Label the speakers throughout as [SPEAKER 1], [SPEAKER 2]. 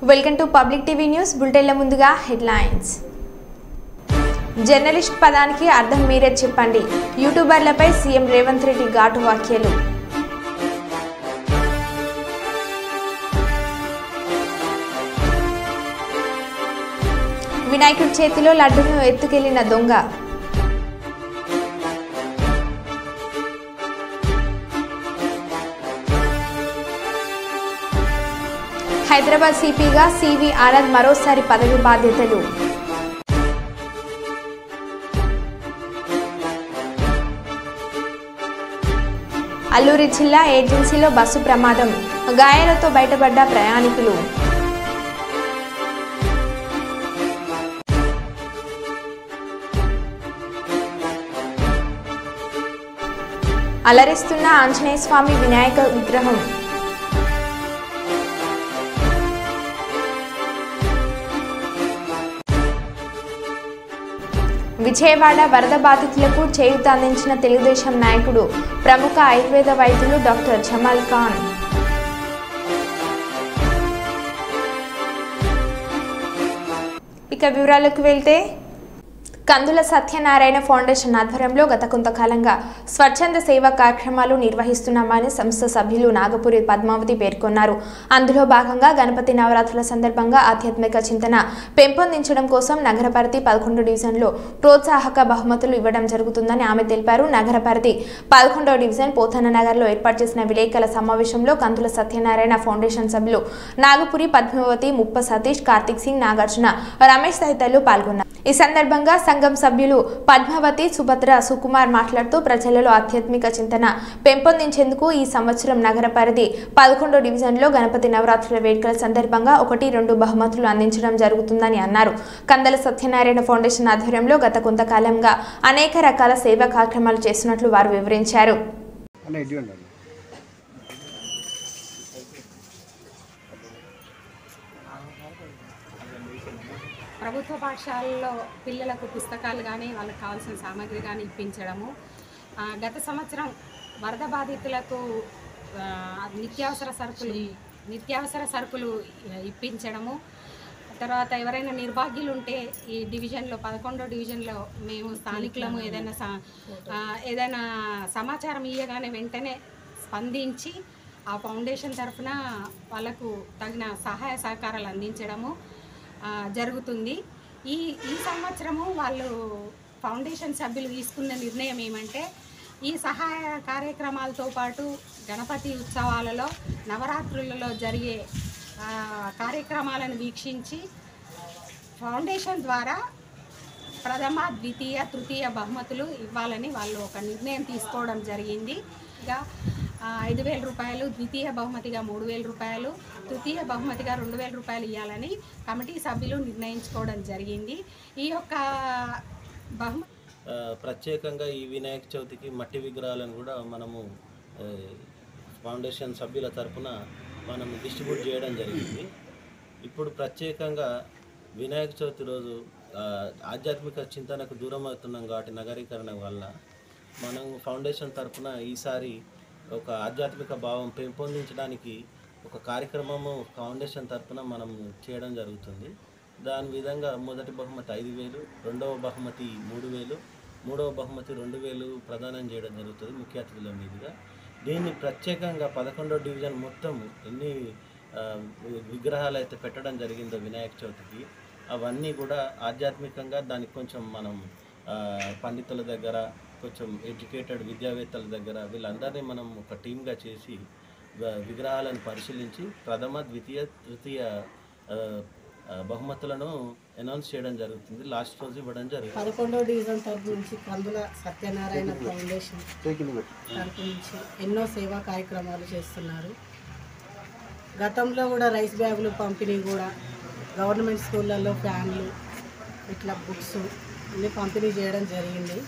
[SPEAKER 1] Welcome to public TV news బులెటిన్ల ముందుగా headlines. Journalist పదానికి అర్థం మీరే చెప్పండి. యూట్యూబర్లపై సీఎం రేవంత్ రెడ్డి ఘాటు వ్యాఖ్యలు. వినాయకుడి చేతిలో లడ్డును ఎత్తుకెళ్లిన దొంగ. హైదరాబాద్ సిపిగా సివి ఆనంద్ మరోసారి పదవి బాధ్యతలు. అల్లూరి జిల్లా ఏజెన్సీలో బస్సు ప్రమాదం, గాయాలతో బయటపడ్డ ప్రయాణికులు. అలరిస్తున్న ఆంజనేయ స్వామి వినాయక విగ్రహం. విజయవాడ వరద బాధితులకు చేయూత అందించిన తెలుగుదేశం నాయకుడు, ప్రముఖ ఆయుర్వేద వైద్యులు డాక్టర్ జమాల్ ఖాన్. ఇక వివరాలకు వెళ్తే, కందుల సత్యనారాయణ ఫౌండేషన్ ఆధ్వర్యంలో గత కొంతకాలంగా స్వచ్ఛంద సేవా కార్యక్రమాలు నిర్వహిస్తున్నామని సంస్థ సభ్యులు నాగపురి పద్మావతి పేర్కొన్నారు. అందులో భాగంగా గణపతి నవరాత్రుల సందర్భంగా ఆధ్యాత్మిక చింతన పెంపొందించడం కోసం నగర పరిధి 11వ డివిజన్లో ప్రోత్సాహక బహుమతులు ఇవ్వడం జరుగుతుందని ఆమె తెలిపారు. నగర పరిధి 11వ డివిజన్ పోతన్న నగర్లో ఏర్పాటు చేసిన విలేకరుల సమావేశంలో కందుల సత్యనారాయణ ఫౌండేషన్ సభ్యులు నాగపురి పద్మావతి, ముప్ప సతీష్, కార్తిక్ సింగ్, నాగార్జున, రమేష్ తదితరులు పాల్గొన్నారు. ఈ సందర్భంగా సంఘం సభ్యులు పద్మావతి, సుభద్ర, సుకుమార్ మాట్లాడుతూ ప్రజలలో ఆధ్యాత్మిక చింతన పెంపొందించేందుకు ఈ సంవత్సరం నగర పరిధి 11వ డివిజన్లో గణపతి నవరాత్రుల వేడుకల సందర్భంగా 1-2 బహుమతులు అందించడం జరుగుతుందని అన్నారు. కందల సత్యనారాయణ ఫౌండేషన్ ఆధ్వర్యంలో గత కొంతకాలంగా అనేక రకాల సేవా కార్యక్రమాలు చేస్తున్నట్లు వారు వివరించారు.
[SPEAKER 2] ప్రభుత్వ పాఠశాలల్లో పిల్లలకు పుస్తకాలు కానీ వాళ్ళకి కావాల్సిన సామాగ్రి కానీ ఇప్పించడము, గత సంవత్సరం వరద బాధితులకు నిత్యావసర సరుకులు ఇప్పించడము, తర్వాత ఎవరైనా నిర్భాగ్యులు ఉంటే ఈ డివిజన్లో 11వ డివిజన్లో మేము స్థానికులము ఏదైనా సమాచారం ఇవ్వగానే వెంటనే స్పందించి ఆ ఫౌండేషన్ తరఫున వాళ్ళకు తగిన సహాయ సహకారాలు అందించడము జరుగుతుంది. ఈ సంవత్సరము వాళ్ళు ఫౌండేషన్ సభ్యులు తీసుకున్న నిర్ణయం ఏమంటే, ఈ సహాయ కార్యక్రమాలతో పాటు గణపతి ఉత్సవాలలో, నవరాత్రులలో జరిగే కార్యక్రమాలను వీక్షించి ఫౌండేషన్ ద్వారా ప్రథమ, ద్వితీయ, తృతీయ బహుమతులు ఇవ్వాలని వాళ్ళు ఒక నిర్ణయం తీసుకోవడం జరిగింది. ఇక 5,000 రూపాయలు, ద్వితీయ బహుమతిగా 3,000 రూపాయలు, తృతీయ బహుమతిగా 2,000 రూపాయలు ఇవ్వాలని కమిటీ సభ్యులు నిర్ణయించుకోవడం జరిగింది. ఈ యొక్క
[SPEAKER 3] ప్రత్యేకంగా ఈ వినాయక చవితికి మట్టి విగ్రహాలను కూడా మనము ఫౌండేషన్ సభ్యుల తరఫున మనం డిస్ట్రిబ్యూట్ చేయడం జరిగింది. ఇప్పుడు ప్రత్యేకంగా వినాయక చవితి రోజు ఆధ్యాత్మిక చింతనకు దూరం అవుతున్నాం కాబట్టి నగరీకరణ వల్ల మనం ఫౌండేషన్ తరఫున ఈసారి ఒక ఆధ్యాత్మిక భావం పెంపొందించడానికి ఒక కార్యక్రమము ఫౌండేషన్ తరఫున మనం చేయడం జరుగుతుంది. దాని విధంగా మొదటి బహుమతి 5,000, రెండవ బహుమతి 3,000, మూడవ బహుమతి 2,000 ప్రదానం చేయడం జరుగుతుంది ముఖ్య అతిథుల మీదుగా. దీన్ని ప్రత్యేకంగా 11వ డివిజన్ మొత్తం ఎన్ని విగ్రహాలు అయితే పెట్టడం జరిగిందో వినాయక చవితికి, అవన్నీ కూడా ఆధ్యాత్మికంగా దానికి కొంచెం మనం పండితుల దగ్గర, కొంచెం ఎడ్యుకేటెడ్ విద్యావేత్తల దగ్గర వీళ్ళందరినీ మనం ఒక టీమ్గా చేసి విగ్రహాలను పరిశీలించి ప్రథమ, ద్వితీయ, తృతీయ బహుమతులను అనౌన్స్ చేయడం జరుగుతుంది. లాస్ట్ రోజు ఇవ్వడం జరుగుతుంది.
[SPEAKER 4] 11వ డివిజన్ తరఫు నుంచి కందుల సత్యనారాయణ ఫౌండేషన్ తరఫు నుంచి ఎన్నో సేవా కార్యక్రమాలు చేస్తున్నారు. గతంలో కూడా రైస్ బ్యాగులు పంపిణీ కూడా, గవర్నమెంట్ స్కూళ్ళల్లో ఫ్యాన్లు, ఇట్లా బుక్స్ అన్నీ పంపిణీ చేయడం జరిగింది.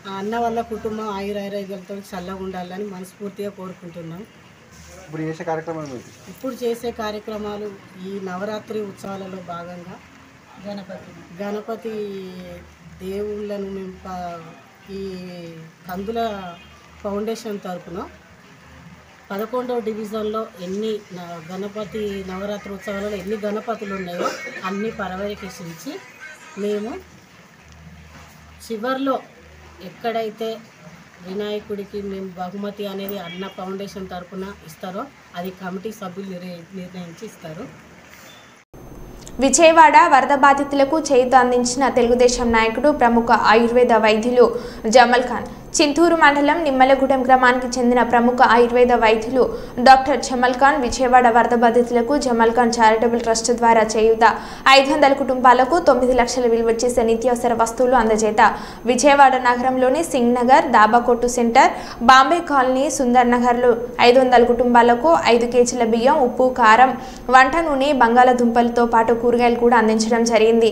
[SPEAKER 4] ఆ అన్న వల్ల కుటుంబం ఆయురారోగ్యాలతో చల్లగా ఉండాలని మనస్ఫూర్తిగా కోరుకుంటున్నాం. ఇప్పుడు చేసే కార్యక్రమాలు ఈ నవరాత్రి ఉత్సవాలలో భాగంగా గణపతి దేవుళ్ళను మేము ఈ కందుల ఫౌండేషన్ తరఫున 11వ డివిజన్లో ఎన్ని గణపతి నవరాత్రి ఉత్సవాలలో ఎన్ని గణపతులు ఉన్నాయో అన్నీ పర్యవేక్షించి మేము చివర్లో ఎక్కడైతే వినాయకుడికి మేము బహుమతి అనేది అన్న ఫౌండేషన్ తరఫున ఇస్తారో అది కమిటీ సభ్యులు నిర్ణయించి ఇస్తారు.
[SPEAKER 1] విజయవాడ వరద బాధితులకు చేయూత అందించిన తెలుగుదేశం నాయకుడు ప్రముఖ ఆయుర్వేద వైద్యులు జమల్ ఖాన్. చింతూరు మండలం నిమ్మలగూడెం గ్రామానికి చెందిన ప్రముఖ ఆయుర్వేద వైద్యులు డాక్టర్ జమల్ ఖాన్ విజయవాడ వరద బాధితులకు జమల్ ఖాన్ చారిటబుల్ ట్రస్ట్ ద్వారా చేయూత 500 కుటుంబాలకు 9 లక్షల విలువ చేసే నిత్యావసర వస్తువులు అందజేత విజయవాడ నగరంలోని సింగ్ నగర్, దాబాకొట్టు సెంటర్, బాంబే కాలనీ, సుందర్ నగర్లో 500 కుటుంబాలకు 5 కేజీల బియ్యం, ఉప్పు, కారం, వంట నూనె, బంగాళాదుంపలతో పాటు కూరగాయలు కూడా అందించడం జరిగింది.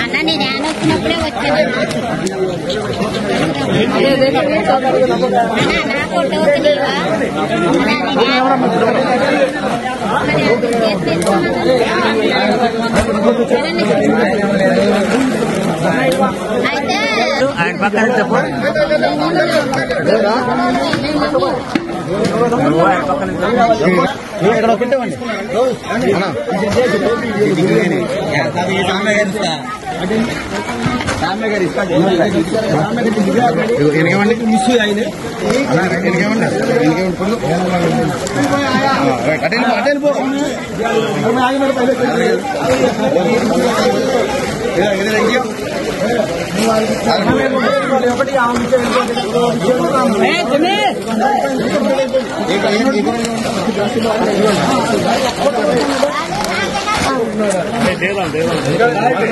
[SPEAKER 5] అన్న నేను యాన్ వచ్చినప్పుడే వచ్చాను. నా ఫోటో వచ్చినావా?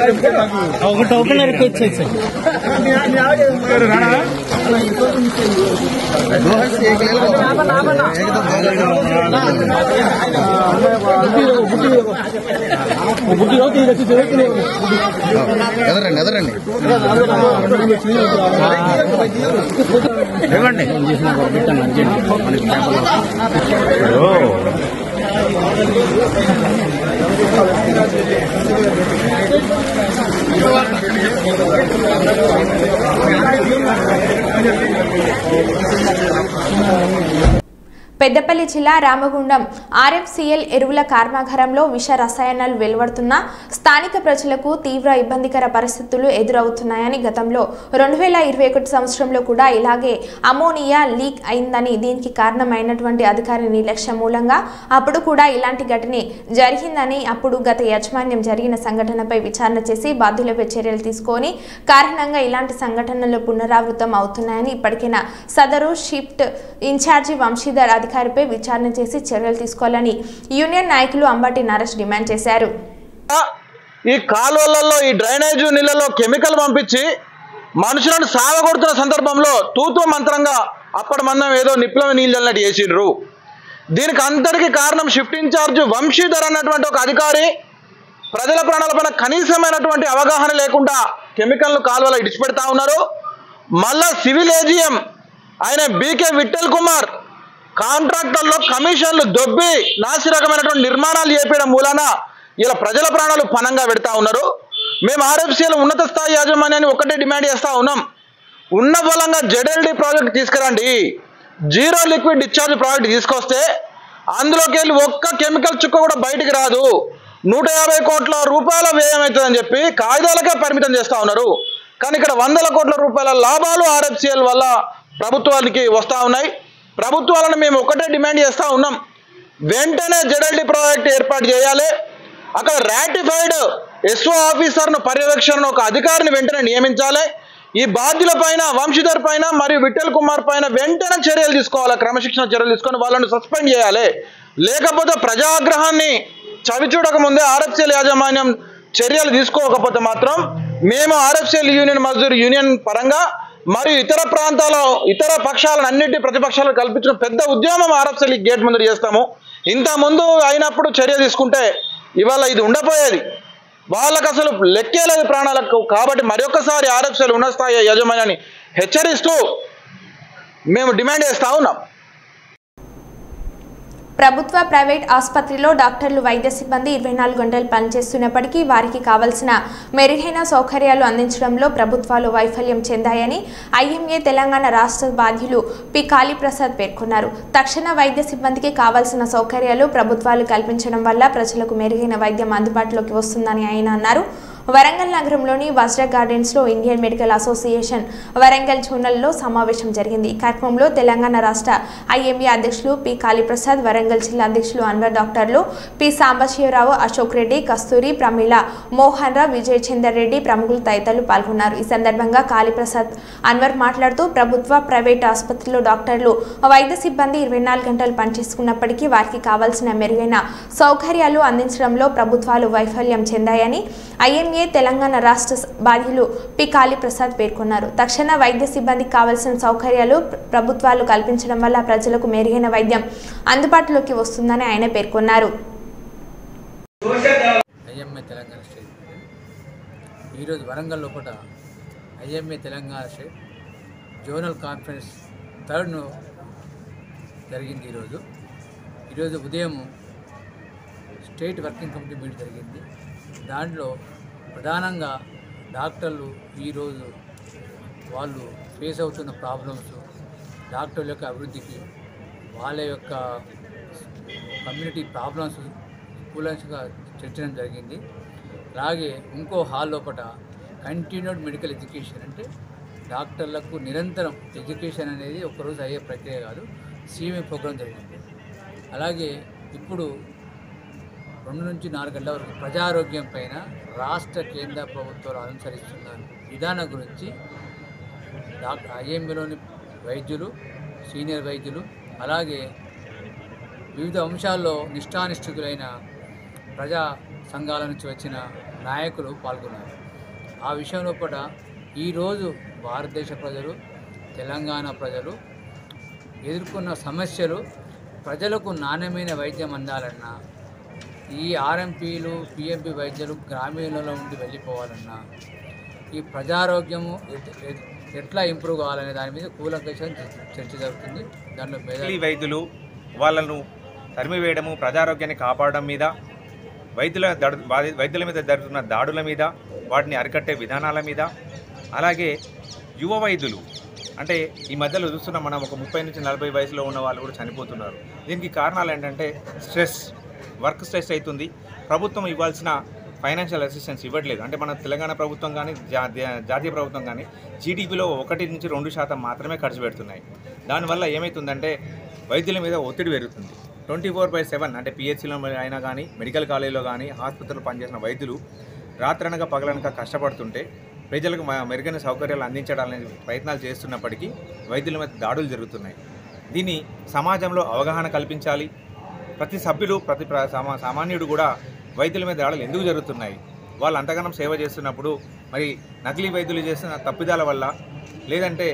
[SPEAKER 5] అయితే
[SPEAKER 6] ఒక టోకెన్ రిక్వెస్ట్ చేసి
[SPEAKER 7] ఎదరండి
[SPEAKER 1] పెద్దపల్లి జిల్లా రామగుండం ఆర్ఎఫ్సిఎల్ ఎరువుల కర్మాగారంలో విష రసాయనాలు వెలువడుతున్న స్థానిక ప్రజలకు తీవ్ర ఇబ్బందికర పరిస్థితులు ఎదురవుతున్నాయని గతంలో 2021 సంవత్సరంలో కూడా ఇలాగే అమోనియా లీక్ అయిందని దీనికి కారణమైనటువంటి అధికారి నిర్లక్ష్యం మూలంగా అప్పుడు కూడా ఇలాంటి ఘటన జరిగిందని అప్పుడు గత యాజమాన్యం జరిగిన సంఘటనపై విచారణ చేసి బాధ్యులపై చర్యలు తీసుకొని కారణంగా ఇలాంటి సంఘటనలు పునరావృతం అవుతున్నాయని ఇప్పటికైనా సదరు షిఫ్ట్ ఇన్ఛార్జి వంశీధర్ అధికారిపై విచారణ చేసి చర్యలు తీసుకోవాలని యూనియన్ నాయకులు అంబటి నరేష్ డిమాండ్ చేశారు.
[SPEAKER 8] ఈ కాలువలలో ఈ డ్రైనేజ్ నీళ్ళలో కెమికల్ పంపించి మనుషులను సాగగొడుతున్న సందర్భంలో తూతూ మంత్రంగా అప్పటి మందం ఏదో నిప్పుల నీళ్ళు అన్నట్టు చేసిండ్రు. దీనికి అంతటికి కారణం షిఫ్ట్ ఇన్ఛార్జ్ వంశీధర్ అన్నటువంటి ఒక అధికారి ప్రజల ప్రాణాలపైన కనీసమైనటువంటి అవగాహన లేకుండా కెమికల్ను కాలువలో ఇడిచిపెడతా ఉన్నారు. మళ్ళా సివిల్ ఏజీఎం ఆయన బీకే విఠల్ కుమార్ కాంట్రాక్టర్లో కమిషన్లు దొబ్బి నాసి రకమైనటువంటి నిర్మాణాలు చేపేయడం మూలాన ఇలా ప్రజల ప్రాణాలు పణంగా పెడతా ఉన్నారు. మేము ఆర్ఎఫ్సిఎల్ ఉన్నత స్థాయి యాజమాన్యాన్ని ఒకటే డిమాండ్ చేస్తూ ఉన్నాం. ఉన్న బలంగా జెడ్ఎల్డి ప్రాజెక్ట్ తీసుకురండి, జీరో లిక్విడ్ డిశ్చార్జ్ ప్రాజెక్ట్ తీసుకొస్తే అందులోకి వెళ్ళి ఒక్క కెమికల్ చుక్క కూడా బయటికి రాదు, 150 కోట్ల రూపాయల వ్యయం అవుతుందని చెప్పి కాగితాలకే పరిమితం చేస్తూ ఉన్నారు. కానీ ఇక్కడ 100 కోట్ల రూపాయల లాభాలు ఆర్ఎఫ్సిఎల్ వల్ల ప్రభుత్వానికి వస్తూ ఉన్నాయి. ప్రభుత్వాలను మేము ఒకటే డిమాండ్ చేస్తూ ఉన్నాం, వెంటనే జెడ్ఎల్డి ప్రాజెక్ట్ ఏర్పాటు చేయాలి. అక్కడ రాటిఫైడ్ ఎస్ఓ ఆఫీసర్ను పర్యవేక్షణ ఒక అధికారిని వెంటనే నియమించాలి. ఈ బాధ్యుల పైన వంశీధర్ పైన మరియు విఠల్ కుమార్ పైన వెంటనే చర్యలు తీసుకోవాలి, క్రమశిక్షణ చర్యలు తీసుకొని వాళ్ళను సస్పెండ్ చేయాలి. లేకపోతే ప్రజాగ్రహాన్ని చవి చూడక ముందే ఆర్ఎఫ్సిఎల్ యాజమాన్యం చర్యలు తీసుకోకపోతే మాత్రం మేము ఆర్ఎఫ్సిఎల్ యూనియన్ మజ్దూర్ యూనియన్ పరంగా మరియు ఇతర ప్రాంతాల్లో ఇతర పక్షాలను అన్నిటి ప్రతిపక్షాలను కల్పించిన పెద్ద ఉద్యమం ఆర్ఎఫ్సిఎల్ గేట్ ముందు చేస్తాము. ఇంత ముందు అయినప్పుడు చర్య తీసుకుంటే ఇవాళ ఇది ఉండపోయేది. వాళ్ళకు అసలు లెక్కే లేదు ప్రాణాలకు. కాబట్టి మరొకసారి ఆర్ఎఫ్సిఎల్ ఉన్నత స్థాయి యజమానిని హెచ్చరిస్తూ మేము డిమాండ్ చేస్తూ ఉన్నాం.
[SPEAKER 1] ప్రభుత్వ ప్రైవేట్ ఆసుపత్రిలో డాక్టర్లు వైద్య సిబ్బంది 24 గంటలు పనిచేస్తున్నప్పటికీ వారికి కావాల్సిన మెరుగైన సౌకర్యాలు అందించడంలో ప్రభుత్వాలు వైఫల్యం చెందాయని ఐఎంఏ తెలంగాణ రాష్ట్ర బాధ్యులు పి కాళీప్రసాద్ పేర్కొన్నారు. తక్షణ వైద్య సిబ్బందికి కావాల్సిన సౌకర్యాలు ప్రభుత్వాలు కల్పించడం వల్ల ప్రజలకు మెరుగైన వైద్యం అందుబాటులోకి వస్తుందని ఆయన అన్నారు. వరంగల్ నగరంలోని వజ్ర గార్డెన్స్లో ఇండియన్ మెడికల్ అసోసియేషన్ వరంగల్ జోనల్లో సమావేశం జరిగింది. ఈ కార్యక్రమంలో తెలంగాణ రాష్ట్ర ఐఎంఏ అధ్యక్షులు పి కాళీప్రసాద్, వరంగల్ జిల్లా అధ్యక్షులు అన్వర్, డాక్టర్లు పి సాంబశివరావు, అశోక్ రెడ్డి, కస్తూరి, ప్రమీల, మోహన్ రావు, విజయ్ చందర్ రెడ్డి ప్రముఖులు తదితరులు పాల్గొన్నారు. ఈ సందర్భంగా కాళీప్రసాద్, అన్వర్ మాట్లాడుతూ ప్రభుత్వ ప్రైవేట్ ఆసుపత్రిలో డాక్టర్లు వైద్య సిబ్బంది 24 గంటలు పనిచేసుకున్నప్పటికీ వారికి కావాల్సిన మెరుగైన సౌకర్యాలు అందించడంలో ప్రభుత్వాలు వైఫల్యం చెందాయని ఐఎంఏ తెలంగాణ రాష్ట్ర బాధ్యులు పి కాళీప్రసాద్ పేర్కొన్నారు. తక్షణ వైద్య సిబ్బందికి కావాల్సిన సౌకర్యాలు ప్రభుత్వాలు కల్పించడం వల్ల ప్రజలకు మెరుగైన వైద్యం అందుబాటులోకి వస్తుందని ఆయన పేర్కొన్నారు.
[SPEAKER 7] ఐఎంఏ తెలంగాణ స్టేట్ ఈరోజు వరంగల్ లోపల IMA Telangana state zonal conference 3rd జరిగింది. ఈరోజు ఉదయం స్టేట్ వర్కింగ్ కమిటీ మీటింగ్ జరిగింది. దాంట్లో ప్రధానంగా డాక్టర్లు ఈరోజు వాళ్ళు ఫేస్ అవుతున్న ప్రాబ్లమ్స్, డాక్టర్ల యొక్క అభివృద్ధికి, వాళ్ళ యొక్క కమ్యూనిటీ ప్రాబ్లమ్స్ కూలంగా చర్చించడం జరిగింది. అలాగే ఇంకో హాల్ లోపల కంటిన్యూడ్ మెడికల్ ఎడ్యుకేషన్, అంటే డాక్టర్లకు నిరంతరం ఎడ్యుకేషన్ అనేది ఒకరోజు అయ్యే ప్రక్రియ కాదు, CME ప్రోగ్రాం జరిగింది. అలాగే ఇప్పుడు 2 నుంచి 4 గంటల వరకు ప్రజారోగ్యం పైన రాష్ట్ర కేంద్ర ప్రభుత్వాలు అనుసరిస్తున్న విధానం గురించి ఐఎంఏలోని వైద్యులు, సీనియర్ వైద్యులు, అలాగే వివిధ అంశాల్లో నిష్ఠానిష్ఠితులైన ప్రజా సంఘాల నుంచి వచ్చిన నాయకులు పాల్గొన్నారు. ఆ విషయం లోపల ఈరోజు భారతదేశ ప్రజలు, తెలంగాణ ప్రజలు ఎదుర్కొన్న సమస్యలు, ప్రజలకు నాణ్యమైన వైద్యం అందాలన్నా, ఈ ఆర్ఎంపీలు, పిఎంపీ వైద్యులు గ్రామీణంలో ఉండి వెళ్ళిపోవాలన్నా, ఈ ప్రజారోగ్యము ఎట్లా ఇంప్రూవ్ కావాలనే దాని మీద కూలంకషంగా చర్చ జరుగుతుంది. దాంట్లో
[SPEAKER 9] వైద్యులు వాళ్ళను తరిమివేయడము, ప్రజారోగ్యాన్ని కాపాడడం మీద, వైద్యుల మీద జరుగుతున్న దాడుల మీద, వాటిని అరికట్టే విధానాల మీద, అలాగే యువ వైద్యులు అంటే ఈ మధ్యలో చూస్తున్నాం మనం, ఒక 30 నుంచి 40 వయసులో ఉన్న వాళ్ళు కూడా చనిపోతున్నారు. దీనికి కారణాలు ఏంటంటే వర్క్ స్ట్రెస్ అవుతుంది. ప్రభుత్వం ఇవ్వాల్సిన ఫైనాన్షియల్ అసిస్టెన్స్ ఇవ్వట్లేదు. అంటే మన తెలంగాణ ప్రభుత్వం కానీ జాతీయ ప్రభుత్వం కానీ జీడీపీలో 1 నుంచి 2% మాత్రమే ఖర్చు పెడుతున్నాయి. దానివల్ల ఏమవుతుందంటే వైద్యుల మీద ఒత్తిడి పెరుగుతుంది. 24/7 అంటే పిహెచ్సిలో అయినా కానీ, మెడికల్ కాలేజీలో కానీ, ఆసుపత్రిలో పనిచేసిన వైద్యులు రాత్రనగా పగలనక కష్టపడుతుంటే ప్రజలకు మెరుగైన సౌకర్యాలు అందించడానికి ప్రయత్నాలు చేస్తున్నప్పటికీ వైద్యుల మీద దాడులు జరుగుతున్నాయి. దీన్ని సమాజంలో అవగాహన కల్పించాలి. ప్రతి సభ్యులు, ప్రతి సామాన్యుడు కూడా వైద్యుల మీద దాడులు ఎందుకు జరుగుతున్నాయి, వాళ్ళు అంతగానం సేవ చేస్తున్నప్పుడు మరి నకిలీ వైద్యులు చేస్తున్న తప్పిదాల వల్ల, లేదంటే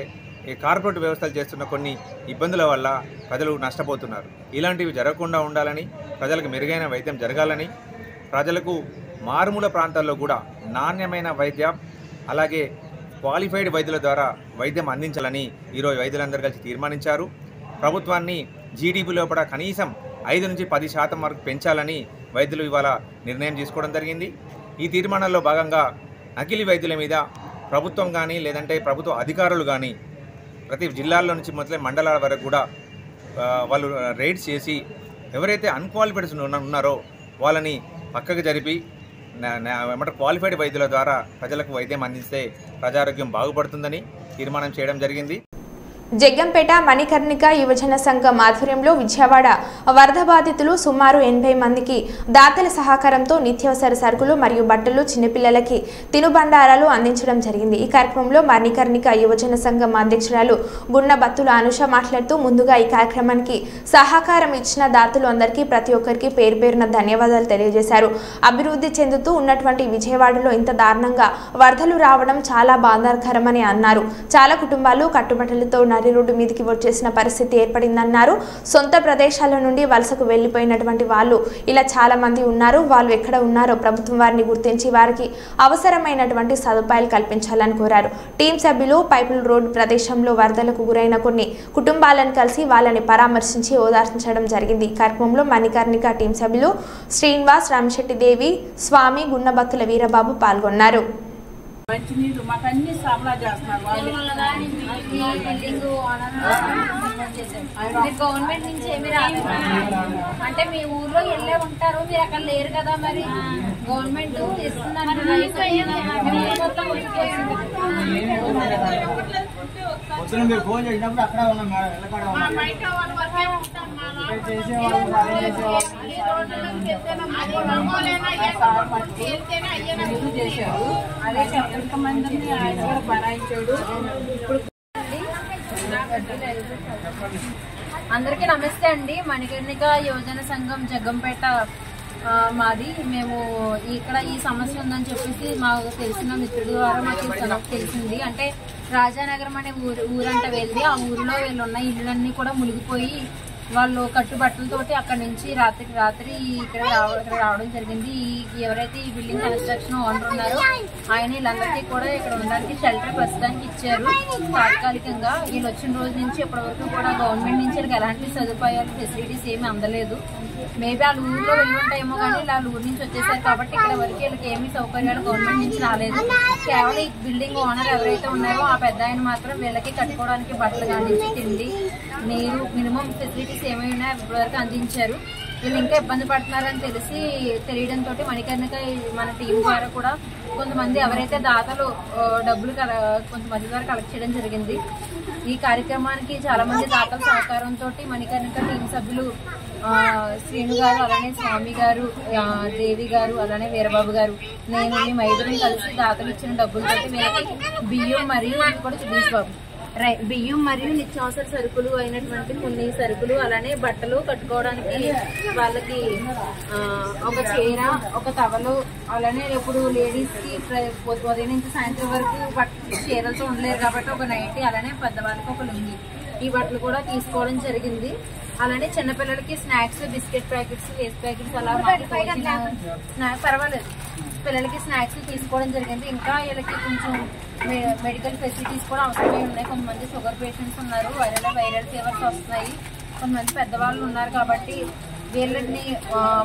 [SPEAKER 9] ఈ కార్పొరేట్ వ్యవస్థలు చేస్తున్న కొన్ని ఇబ్బందుల వల్ల ప్రజలు నష్టపోతున్నారు. ఇలాంటివి జరగకుండా ఉండాలని, ప్రజలకు మెరుగైన వైద్యం జరగాలని, ప్రజలకు మారుమూల ప్రాంతాల్లో కూడా నాణ్యమైన వైద్యం, అలాగే క్వాలిఫైడ్ వైద్యుల ద్వారా వైద్యం అందించాలని ఈరోజు వైద్యులందరూ కలిసి తీర్మానించారు. ప్రభుత్వాన్ని జీడీపీ లోపల కనీసం 5 నుంచి 10% వరకు పెంచాలని వైద్యులు ఇవాళ నిర్ణయం తీసుకోవడం జరిగింది. ఈ తీర్మానంలో భాగంగా నకిలీ వైద్యుల మీద ప్రభుత్వం కానీ, లేదంటే ప్రభుత్వ అధికారులు కానీ ప్రతి జిల్లాల్లో నుంచి మొదలై మండలాల వరకు కూడా వాళ్ళు రైడ్స్ చేసి ఎవరైతే అన్క్వాలిఫైడ్స్ ఉన్నారో వాళ్ళని పక్కకు జరిపి క్వాలిఫైడ్ వైద్యుల ద్వారా ప్రజలకు వైద్యం అందిస్తే ప్రజారోగ్యం బాగుపడుతుందని తీర్మానం చేయడం జరిగింది.
[SPEAKER 1] జగ్గంపేట మణికర్ణిక యువజన సంఘం ఆధ్వర్యంలో విజయవాడ వరద బాధితులు సుమారు 80 మందికి దాతల సహకారంతో నిత్యావసర సరుకులు మరియు బట్టలు చిన్నపిల్లలకి తినుబండారాలు అందించడం జరిగింది. ఈ కార్యక్రమంలో మణికర్ణిక యువజన సంఘం అధ్యక్షురాలు గున్నబత్తుల అనుష మాట్లాడుతూ ముందుగా ఈ కార్యక్రమానికి సహకారం ఇచ్చిన దాతలు అందరికీ ప్రతి ఒక్కరికి పేరు పేరున ధన్యవాదాలు తెలియజేశారు. అభివృద్ధి చెందుతూ ఉన్నటువంటి విజయవాడలో ఇంత దారుణంగా వరదలు రావడం చాలా బాధాకరమని అన్నారు. చాలా కుటుంబాలు కట్టుబట్టలతో నడి రోడ్డు మీదకి వచ్చేసిన పరిస్థితి ఏర్పడిందన్నారు. సొంత ప్రదేశాల నుండి వలసకు వెళ్లిపోయినటువంటి వాళ్ళు ఇలా చాలా మంది ఉన్నారు. వాళ్ళు ఎక్కడ ఉన్నారో ప్రభుత్వం వారిని గుర్తించి వారికి అవసరమైనటువంటి సదుపాయాలు కల్పించాలని కోరారు. టీం సభ్యులు పైపుల్ రోడ్ ప్రదేశంలో వరదలకు గురైన కొన్ని కుటుంబాలను కలిసి వాళ్ళని పరామర్శించి ఓదార్చించడం జరిగింది. ఈ కార్యక్రమంలో మణికర్ణిక టీం సభ్యులు శ్రీనివాస్, రామశెట్టి దేవి, స్వామి, గున్నబత్తుల వీరబాబు పాల్గొన్నారు.
[SPEAKER 10] మంచినీళ్ళు మాకు అన్ని సరఫరా చేస్తున్నారు.
[SPEAKER 5] గవర్నమెంట్ నుంచి ఏమి రాలేదు అంటే మీ ఊర్లో వెళ్ళే ఉంటారు, మీరు అక్కడ లేరు కదా. మరి గవర్నమెంట్ ఇస్తుందని
[SPEAKER 6] మీరు ఫోన్ చేసినప్పుడు అక్కడ ఉన్నాం మేడం,
[SPEAKER 10] చేశారు. అదే ఎంతమందిని ఆయన కూడా బనాయించాడు. ఇప్పుడు
[SPEAKER 5] అందరికీ నమస్తే అండి. మణికర్ణిక యువజన సంఘం జగ్గంపేట మాది. మేము ఇక్కడ ఈ సమస్య ఉందని చెప్పేసి మాకు తెలిసిన మిత్రుడి ద్వారా మాకు తెలిసింది. అంటే రాజానగరం అనే ఊరంట వెళ్ళి ఆ ఊరిలో వీళ్ళు ఉన్న ఇళ్ళన్నీ కూడా మునిగిపోయి వాళ్ళు కట్టుబట్టలతోటి అక్కడ నుంచి రాత్రి ఇక్కడ రావడం జరిగింది. ఎవరైతే ఈ బిల్డింగ్ కన్స్ట్రక్షన్ ఓనర్ ఉన్నారో ఆయన వీళ్ళందరికీ కూడా ఇక్కడ ఉండడానికి షెల్టర్ ప్రస్తుతానికి ఇచ్చారు తాత్కాలికంగా. వీళ్ళు వచ్చిన రోజు నుంచి ఇప్పటి వరకు కూడా గవర్నమెంట్ నుంచి ఎలాంటి సదుపాయాలు ఫెసిలిటీస్ ఏమీ అందలేదు. మేబీ వాళ్ళ ఊర్లో వెళ్ళి ఉంటాయేమో కానీ వాళ్ళ ఊరి నుంచి వచ్చేసారు కాబట్టి ఇక్కడ వరకు వీళ్ళకి ఏమీ సౌకర్యాలు గవర్నమెంట్ నుంచి రాలేదు. కేవలం ఈ బిల్డింగ్ ఓనర్ ఎవరైతే ఉన్నారో ఆ పెద్ద ఆయన మాత్రం వీళ్ళకి కట్టుకోవడానికి బట్టలు కానించి తిండి, నీరు, మినిమం ఫెసిలిటీస్ ఏమైనా ఇప్పటివరకు అందించారు. వీళ్ళు ఇంకా ఇబ్బంది పడుతున్నారని తెలియడంతో మణికర్ణిక మన టీం ద్వారా కూడా కొంతమంది ఎవరైతే దాతలు డబ్బులు కొంతమంది ద్వారా కలెక్ట్ చేయడం జరిగింది. ఈ కార్యక్రమానికి చాలా మంది దాతల సహకారంతో మణికర్ణిక టీం సభ్యులు శ్రీను గారు, అలానే స్వామి గారు, దేవి గారు, అలానే వీరబాబు గారు, నేను మేము 5 కలిసి దాతలు ఇచ్చిన డబ్బులతో వీళ్ళకి బియ్యం మరియు కూడా సుధీష్ బాబు బియ్యం మరియు నిత్యావసర సరుకులు అయినటువంటి కొన్ని సరుకులు, అలానే బట్టలు కట్టుకోవడానికి వాళ్ళకి ఒక చీర, ఒక టవలు, అలానే ఇప్పుడు లేడీస్ కి ఉదయం నుంచి సాయంత్రం వరకు చీరలతో ఉండలేరు కాబట్టి ఒక నైటీ, అలానే పెద్దవాళ్ళకి ఒక లుంగి, ఈ బట్టలు కూడా తీసుకోవడం జరిగింది. అలానే చిన్నపిల్లలకి snacks, biscuit packets, Lay's packets అలా పర్వాలేదు పిల్లలకి స్నాక్స్ తీసుకోవడం జరిగింది. ఇంకా వీళ్ళకి కొంచెం మెడికల్ ఫెసిలిటీస్ కూడా అవసరమై ఉన్నాయి. కొంతమంది షుగర్ పేషెంట్స్ ఉన్నారు, వైరల్ ఫీవర్స్ వస్తున్నాయి, కొంతమంది పెద్దవాళ్ళు ఉన్నారు కాబట్టి వీళ్ళని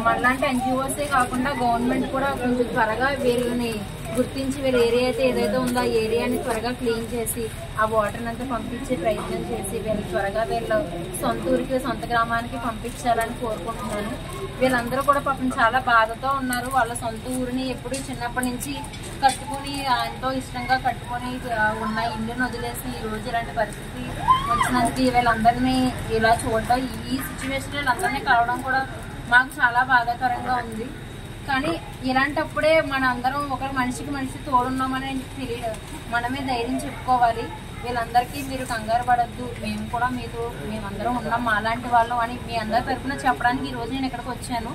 [SPEAKER 5] మనలాంటి ఎన్జిఓసే కాకుండా గవర్నమెంట్ కూడా కొంచెం త్వరగా వీళ్ళని గుర్తించి వీళ్ళ ఏరియా అయితే ఏదైతే ఉందో ఆ ఏరియాని త్వరగా క్లీన్ చేసి ఆ వాటర్ అంతా పంపించే ప్రయత్నం చేసి వీళ్ళు త్వరగా వీళ్ళ సొంత ఊరికి, సొంత గ్రామానికి పంపించాలని కోరుకుంటున్నాను. వీళ్ళందరూ కూడా పాపం చాలా బాధతో ఉన్నారు. వాళ్ళ సొంత ఊరిని ఎప్పుడు చిన్నప్పటి నుంచి కట్టుకుని ఎంతో ఇష్టంగా కట్టుకొని ఉన్న ఇల్లుని వదిలేసి ఈ రోజు ఇలాంటి పరిస్థితి వచ్చినందుకు వీళ్ళందరినీ ఇలా చూడడం, ఈ సిచ్యువేషన్ వీళ్ళందరినీ కలవడం కూడా మాకు చాలా బాధాకరంగా ఉంది. కానీ ఇలాంటప్పుడే మన అందరం ఒక మనిషికి మనిషి తోడున్నామని మనమే ధైర్యం చెప్పుకోవాలి. వీళ్ళందరికీ మీరు కంగారు పడద్దు, మేము కూడా మేమందరం ఉన్నాం మాలాంటి వాళ్ళం అని మీ అందరి తరఫున చెప్పడానికి ఈరోజు నేను ఇక్కడికి వచ్చాను.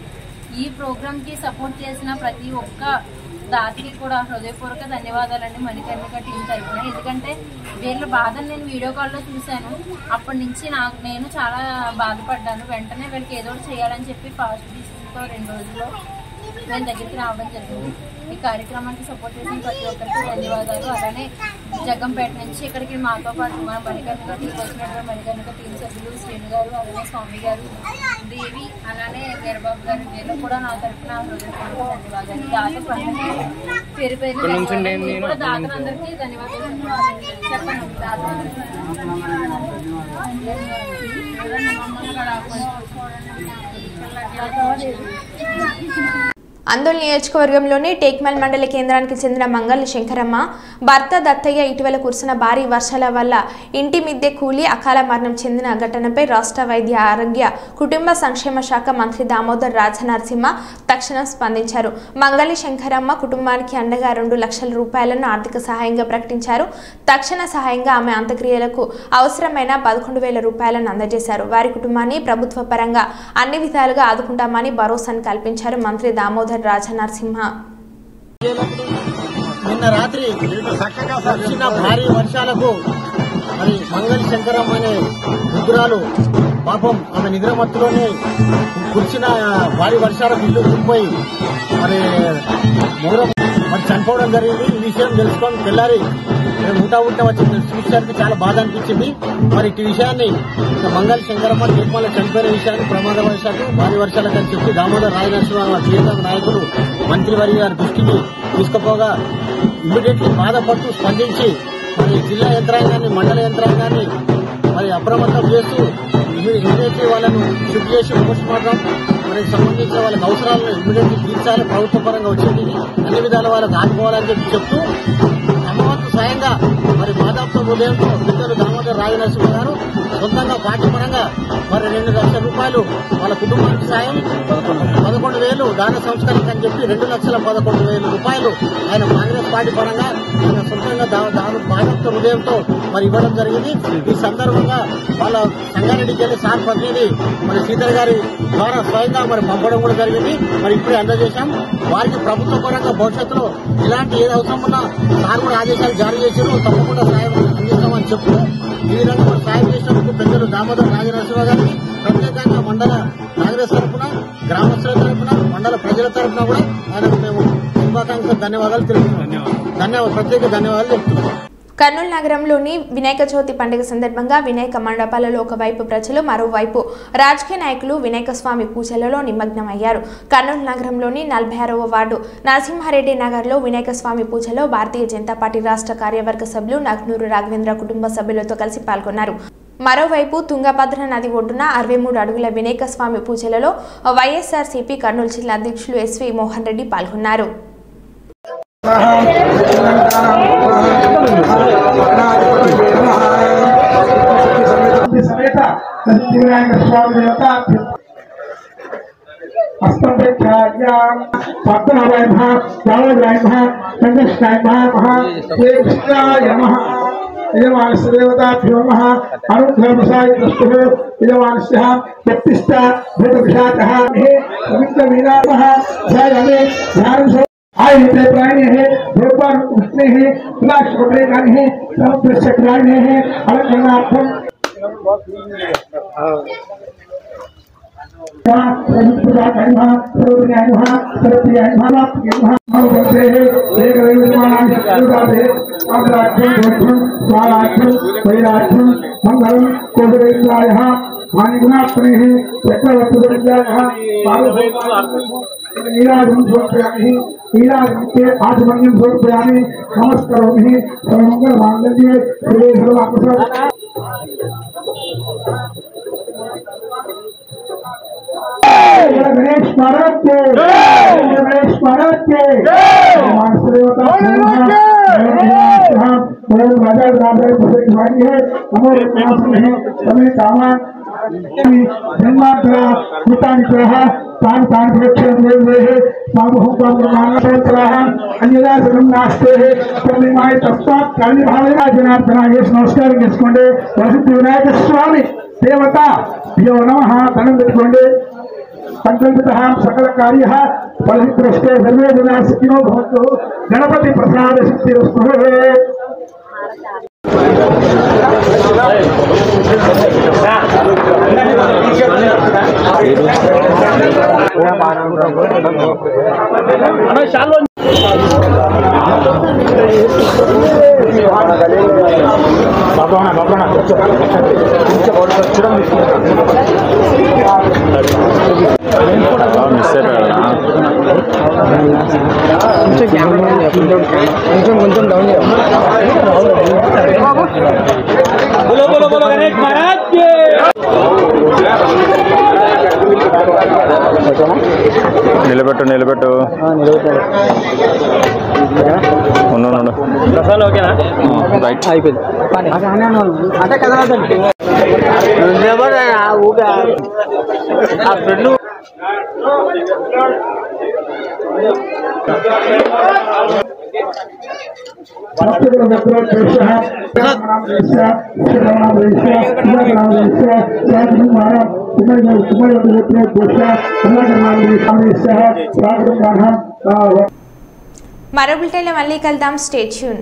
[SPEAKER 5] ఈ ప్రోగ్రామ్కి సపోర్ట్ చేసిన ప్రతి ఒక్క దాతకి కూడా హృదయపూర్వక ధన్యవాదాలండి మణికర్ణిక టీం తరఫున. ఎందుకంటే వీళ్ళ బాధను నేను వీడియో కాల్లో చూశాను. అప్పటి నుంచి నేను చాలా బాధపడ్డాను. వెంటనే వీళ్ళకి ఏదో చేయాలని చెప్పి ఫాస్ట్ డిసిషన్తో 2 రోజుల్లో వీళ్ళ దగ్గరికి రావడం జరిగింది. ఈ కార్యక్రమానికి సపోర్ట్ చేసిన ప్రతి ఒక్కరికి ధన్యవాదాలు. అలానే జగ్గంపేట నుంచి ఇక్కడికి మాతో పాటు మన మణికర్ణిక టీం వచ్చినటువంటి మణికర్ణిక టీం సభ్యులు శ్రీను గారు, అలానే స్వామి గారు, దేవి, అలానే వీరబాబు గారు, వీళ్ళు కూడా నా తరఫున హృదయపూర్వక ధన్యవాదాలు. దాతలందరికీ పేరు పేరు దాతలందరికీ ధన్యవాదాలు చెప్పండి.
[SPEAKER 1] అందోల్ నియోజకవర్గంలోని టేక్మల్ మండల కేంద్రానికి చెందిన మంగళ శంకరమ్మ భర్త దత్తయ్య ఇటీవల కురిసిన భారీ వర్షాల వల్ల ఇంటి మిద్దె కూలి అకాల మరణం చెందిన ఘటనపై రాష్ట్ర వైద్య ఆరోగ్య కుటుంబ సంక్షేమ శాఖ మంత్రి దామోదర్ రాజనరసింహ తక్షణం స్పందించారు. మంగళ శంకరమ్మ కుటుంబానికి అండగా 2 లక్షల రూపాయలను ఆర్థిక సహాయంగా ప్రకటించారు. తక్షణ సహాయంగా ఆమె అంత్యక్రియలకు అవసరమైన 11,000 రూపాయలను అందజేశారు. వారి కుటుంబాన్ని ప్రభుత్వ పరంగా అన్ని విధాలుగా ఆదుకుంటామని భరోసాను కల్పించారు మంత్రి దామోదర్ రాజనరసింహ.
[SPEAKER 11] నిన్న రాత్రి వచ్చిన భారీ వర్షాలకు మరి మంగళ శంకరమ్మ అనే వృద్ధురాలు పాపం ఆమె నిద్రమత్తులోనే కురిసిన భారీ వర్షాలకు ఇల్లు కూలిపోయి మరి చనిపోవడం జరిగింది. ఈ విషయం తెలుసుకొని తెల్లారి ఊటా వచ్చి చూసేసరికి చాలా బాధ అనిపించింది. మరి ఈ విషయాన్ని మంగళ శంకరమ్మ నిర్మల చనిపోయిన విషయాన్ని ప్రమాదవశాత్తు భారీ వర్షాలకు అని చెప్పి దామోదర్ రాజనరసింహ టీఆర్ఎస్ నాయకులు మంత్రివర్గ గారి దృష్టికి తీసుకుపోగా ఇమ్మీడియట్లీ బాధపడుతూ స్పందించి మరి జిల్లా యంత్రాంగాన్ని మండల యంత్రాంగాన్ని మరి అప్రమత్తం చేస్తూ ఇమ్మీడియట్లీ వాళ్ళను షిఫ్ట్ చేసి పోస్ట్ మార్టం మరి సంబంధించిన వాళ్ళకి అవసరాలను ఇమ్మీడియట్లీ తీర్చాలి. ప్రభుత్వ పరంగా వచ్చేది అన్ని విధాల వాళ్ళకి ఆదుకోవాలని చెప్పి చెప్తూ అమ్మవంతు సాయంగా మరి బాధాప్త ఉదయంతో పెద్దలు దామోదర్ రాజనరసింహ గారు సొంతంగా పార్టీ పరంగా మరి 2 లక్షల రూపాయలు వాళ్ళ కుటుంబానికి సాయం 11,000 దాన సంస్కరణకు అని చెప్పి 2,11,000 రూపాయలు ఆయన కాంగ్రెస్ పార్టీ పరంగా ఆయన సొంతంగా బాధాప్త ఉదయంతో మరి ఇవ్వడం జరిగింది. ఈ సందర్భంగా వాళ్ళ సంగారెడ్డికి వెళ్లి సార్ ప్రతినిధి మరి శ్రీధర్ గారి ద్వారా స్వయంగా మరి పంపడం కూడా జరిగింది. మరి ఇప్పుడే అందజేశాం. వారికి ప్రభుత్వ పరంగా భవిష్యత్తులో ఇలాంటి ఏది అవసరం ఉన్నా సార్ కూడా ఆదేశాలు జారీ చేశారు. తప్పకుండా సాయం అందిస్తామని చెప్తూ ఈ విధంగా మరి సాయం చేసినందుకు పెద్దలు దామోదర్ రాజనరసింహ గారికి ప్రత్యేకంగా మండల కాంగ్రెస్ తరఫున గ్రామస్తుల తరఫున మండల ప్రజల తరఫున కూడా ఆయనకు మేము శుభాకాంక్షలు ధన్యవాదాలు తెలుపుతున్నాం. ప్రత్యేక ధన్యవాదాలు తెలుపుతున్నాం.
[SPEAKER 1] కర్నూలు నగరంలోని వినాయక చవితి పండుగ సందర్భంగా వినాయక మండపాలలో ఒకవైపు ప్రజలు మరోవైపు రాజకీయ నాయకులు వినాయక స్వామి పూజలలో నిమగ్నమయ్యారు. కర్నూలు నగరంలోని 46వ వార్డు నరసింహారెడ్డి నగర్లో వినాయక స్వామి పూజలో భారతీయ జనతా పార్టీ రాష్ట్ర కార్యవర్గ సభ్యులు నగ్నూరు రాఘవేంద్ర కుటుంబ సభ్యులతో కలిసి పాల్గొన్నారు. మరోవైపు తుంగభద్ర నది ఒడ్డున 63 అడుగుల వినాయక స్వామి పూజలలో వైఎస్ఆర్సీపీ కర్నూలు జిల్లా అధ్యక్షులు ఎస్వి మోహన్ రెడ్డి పాల్గొన్నారు.
[SPEAKER 12] यजमानस्देवताभ्यो नमः अनुग्रहमसाय दस्तुः यजमानस्य प्रतिष्ठ भूतभिषाकः हे पवित्रवीरामः जयमे ध्यानं आयुते प्राणे है भगवान उठने हैं लाश कपड़े गाने हैं समुद्र चक्राने हैं अलगनाथम मंगलम कोविदाय मानिगुणात्मने चक्रवर्ती नीराजम समर्पयामि नीराजम के आत्मन्यम समर्पयामि नमस्करोमि सर्वमंगल मांगल्ये शिवे सर्वार्थसाधके गणेश महाराज के गणेश महाराज के मानसदेवता राजा राजा भाई है हमारे पास में समय कामान जन्मांतरा कृतांतरा तान तान प्रक्षण हुए है सामूहिक निर्माण अन्यदा जन्म नास्ते है पूर्णिमाय तस्मात् काली भावना जनार्दना ये नमस्कार చేసుకుంటే వసతి వినాయక స్వామి దేవత భ్యో నమః ధనం పెట్టుకోండి संकल्पितः सकल कार्यः फलसिद्धिरस्ते सर्वे जनाः सुखिनो भवन्तु गणपति प्रसाद सिद्धिरस्तु కొంచెం డౌన్ గణేష్ మహారాజ్
[SPEAKER 8] నిలబెట్టు నిలబెట్టు రైట్ అయిపోయింది
[SPEAKER 11] అంటే కదా ఆ ఫ్రెండ్
[SPEAKER 1] మరో బులెటిన్లో మళ్ళీ కలుద్దాం. Stay tune.